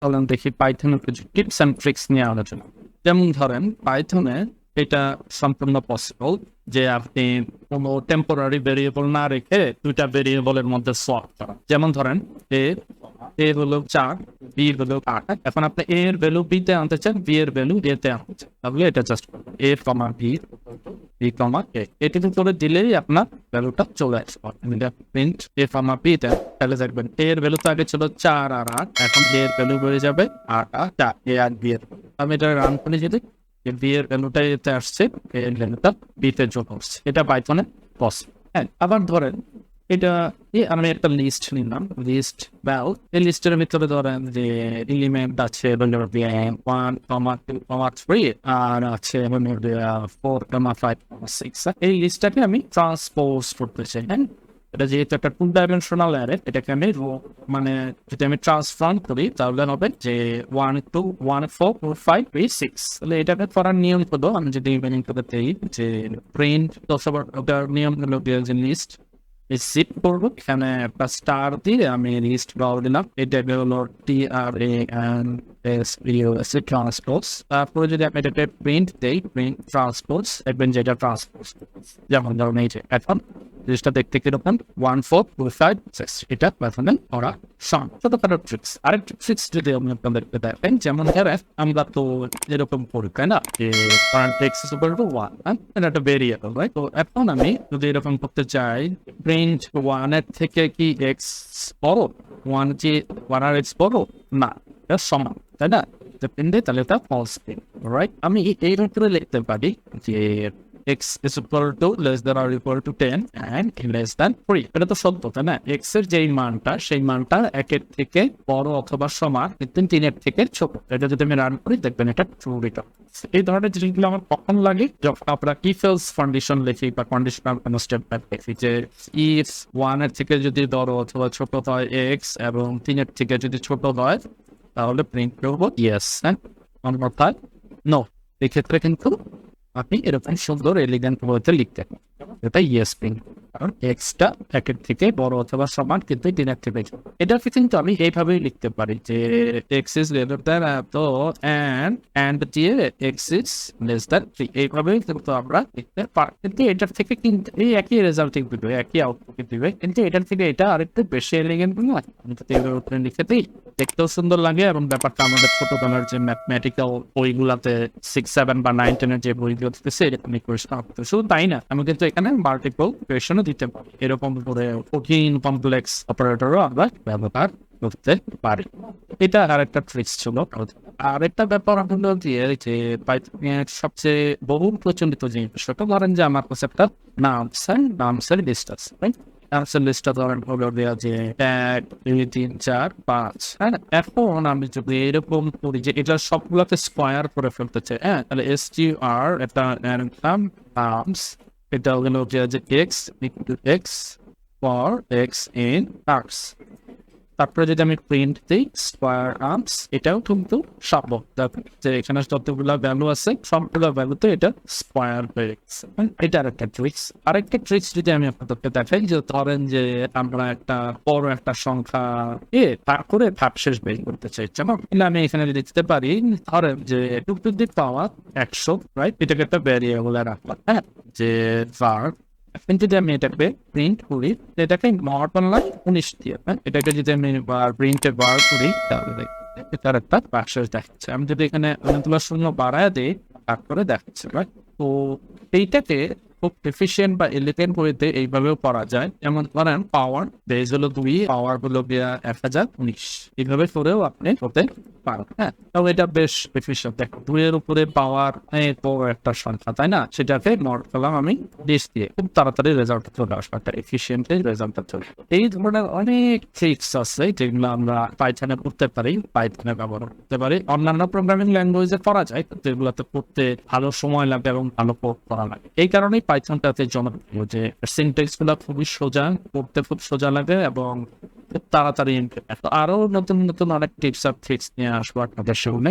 চলেন দেখি পাইথনের কিছু টিপস অ্যান্ড ট্রিক্স নিয়ে আলোচনা। যেমন ধরেন পাইথনে এটা সম্পূর্ণ পসিবল যে আপনি কোনো টেম্পোরারি ভেরিয়েবল না রেখে দুইটা ভেরিয়েবলের মধ্যে সোয়াপ করা। যেমন ধরেন এ হলো 4, বি হলো 8। এখন আপনি এ এর ভ্যালু বি তে আনতে চান, বি এর ভ্যালু এ তে আনতে চান, তাহলে এটা just a comma B, B comma এ, এটিতে করে দিলেই আপনার ভ্যালুটা চলে আসবে। প্রিন্ট এ কমা বি তে, তাহলে দেখবেন এ এর ভ্যালু তো আগে ছিল 4 আর 8, এখন এ এর ভ্যালু হয়ে যাবে 8 আর 4, এ আর বি এর। আমি এটা রান করে যদি বি এর ভ্যালুটা এতে আসছে, এ এর ভ্যালুটা বি তে যোগ হচ্ছে। এটা পাইথনে পসিবল। হ্যাঁ, আবার ধরেন এটা আমি একটা লিস্ট নিলাম, লিস্ট ভ্যাল। এই লিস্টের ভিতরে ধরেন যে এলিমেন্ট আছে 1,2,3 আর আছে 4,5,6। এই লিস্টটাকে আমি ট্রান্সপোজ করতে চাই। হ্যাঁ, এটা যেহেতু একটা 2 ডাইমেনশনাল অ্যারে, এটাকে আমি মানে যদি আমি ট্রান্সফর্ম করি তাহলে হবে যে 1 2 1 4 4 5 3 6। তাহলে এটাকে করার নিয়ম হলো, আমি যদি ইভেনিং করে দেই যে প্রিন্ট, তো সবার ওটার নিয়ম হলো যে লিস্ট জিপ করবো, এখানে একটা স্টার দিয়ে আমি লিস্ট পাওয়ার দিলাম। এটা হলো ট্রান্সপোজ। তারপরে যদি আমি এটাকে প্রিন্ট দেই, প্রিন্ট ট্রান্সপোজ, দেখবেন যে এটা ট্রান্সপোজ। যেমন ধরুন এই যে এখন জিনিসটা দেখতে কিরকম 1 4 2 5 6, এটা প্রথমে ওরা সং ছোটখাটো ট্রিক্স। আরেকটা ট্রিক্স যদি আমি আপনাদেরকে দেখেন, যেমন আমরা তো এরকম করি তাই না, যে current x is equal to 1, এটা একটা ভেরিয়েবল, রাইট? তো এখন আমি যদি এরকম করতে চাই, প্রিন্ট 1 এর থেকে কি এক্স বড়, 1 কি 1 আর এক্স বড় না, এটা সমান, তাই না? তাহলে এটা ফলস প্রিন্ট, রাইট? আমি এইভাবে করে লিখতে পারি যে x is equal to less than or equal to 10 and less than 3। এটা তো সত্য, তাই না? x এর যেই মানটা, সেই মানটা 1 এর থেকে বড় অথবা সমান, কিন্তু 3 এর থেকে ছোট। এটা যদি আমি রান করি, দেখবেন এটা ট্রু রিটার্ন। এই ধরনের জিনিসগুলো আমার কখন লাগে, যখন আমরা if else কন্ডিশন লিখি বা কন্ডিশনাল কোনো স্টেটমেন্ট লিখি, যে if 1 এর থেকে যদি বড় অথবা ছোট হয় x এবং 3 এর থেকে যদি ছোট হয়, তাহলে প্রিন্ট করবো yes, হ্যাঁ, অন্যথায় নো। এক্ষেত্রে কিন্তু আপনি এরকম সুন্দর এলিগেন্ট ওয়েতে লিখতে পারেন, এটা ইয়েস প্রিন্ট, কারণ এক্সটা 1 এর থেকে বড় অথবা সমান, কিন্তু 3 এর থেকে ছোট। এটাকে কিন্তু আমি এইভাবেই লিখতে পারি যে এক্স ইজ গ্রেটার দ্যান এত এন্ড দিয়ে এক্স ইজ লেস দ্যান 3, এইভাবেই কিন্তু আমরা লিখতে পারি। কিন্তু এটার থেকে কিন্তু এই একই রেজাল্ট দিবে, একই আউটপুট দিবে, কিন্তু এটার থেকে এটা আরেকটু বেশি এলিগেন্ট নয়। আমি তো এইভাবে লিখে দিই, দেখতেও সুন্দর লাগে, এবং ব্যাপারটা আমাদের ছোটবেলার যে ম্যাথমেটিক্যাল বইগুলাতে 6 7 বা 9 10 এর যে বইগুলো দিতেছে, এরকম ইকুয়েশন করতে। শুধু তাই না, আমি কিন্তু এখানে মাল্টিপল ইকুয়েশনও দিতে পারি, এরকম করে কঠিন কমপ্লেক্স অপারেটরও আমরা ব্যবহার করতে পারি। এটা আরেকটা ট্রিক্স ছিল। আরেকটা ব্যাপার হলো যে পাইথনের সবচেয়ে বহু প্রচলিত যে বিষয়টা, ধরেন যে আমার কাছে একটা নামসের লিস্ট আছে, আনসার লিস্টটা ধরেন হলো দেওয়া যে 1 2 3 4 5। হ্যাঁ, এখন আমি যদি এরকম করি যে এটা সবগুলোকে স্কোয়ার করে ফেলতে চাই, হ্যাঁ, তাহলে str একটা নামস, এটা হলো যে x x for x in arrs. তারপরে যদি আমি প্রিন্ট দিই স্কোয়ার আর্মস, এটাও কিন্তু সম্ভব, যে এখানে যতগুলো ভ্যালু আছে সবগুলো ভ্যালুতে এটা স্কোয়ার হয়ে গেছে। এটা আরেকটা ট্রিক্স। আরেকটা ট্রিক্স যদি আমি আপনাদেরকে দেখাই, যে ধরেন যে আমরা একটা বড় একটা সংখ্যা ভাগ করে ভাগশেষ বের করতে চাই, যেমন আমি এখানে দিতে পারি ধরেন যে 2 টু দি পাওয়ার 100, রাইট? এটাকে একটা ভ্যারিয়েবলে রাখলাম, হ্যাঁ, যে var। এখন যদি আমি এটাকে প্রিন্ট করি, এটাকে নট বানাই 19 দিয়ে, এটাকে যদি আমি প্রিন্টে বার করি, তাহলে এটার একটা বাক্সেস দেখাচ্ছে। আমি যদি এখানে অনেকগুলো শূন্য বাড়ায় দিই, তারপরে দেখাচ্ছে, রাইট? তো এইটাকে খুব এফিসিয়েন্ট বা এলিগেন্ট ওয়েতে এইভাবেও করা যায়। যেমন ধরেন পাওয়ার বেজ হলো 2, পাওয়ার হলো 1019, এইভাবে করেও আপনি হতে পারেন। হ্যাঁ, তাও এটা বেশ এফিসিয়েন্ট। দেখো 2 এর উপরে পাওয়ার বড় একটা সংখ্যা, তাই না? সেটাকে নট করলাম আমি 20 দিয়ে, খুব তাড়াতাড়ি রেজাল্ট চলে আসবে, একটা এফিসিয়েন্টলি রেজাল্টটা চলে। এই ধরনের অনেক ট্রিক্স আছে যেগুলো আমরা পাইথনে করতে পারি, পাইথনে ব্যবহার করতে পারি। অন্যান্য প্রোগ্রামিং ল্যাঙ্গুয়েজে করা যায়, কিন্তু এগুলোতে করতে ভালো সময় লাগে এবং ভালো কোড করা লাগে। এই কারণেই পাইথনটাতে জনপ্রিয়, যে সিনট্যাক্স গুলো খুবই সোজা, করতে খুব সোজা লাগে এবং খুব তাড়াতাড়ি ইমপ্লিমেন্ট। আরো নতুন নতুন অনেক টিপস আর ট্রিক্স নিয়ে আসবো আপনাদের সামনে।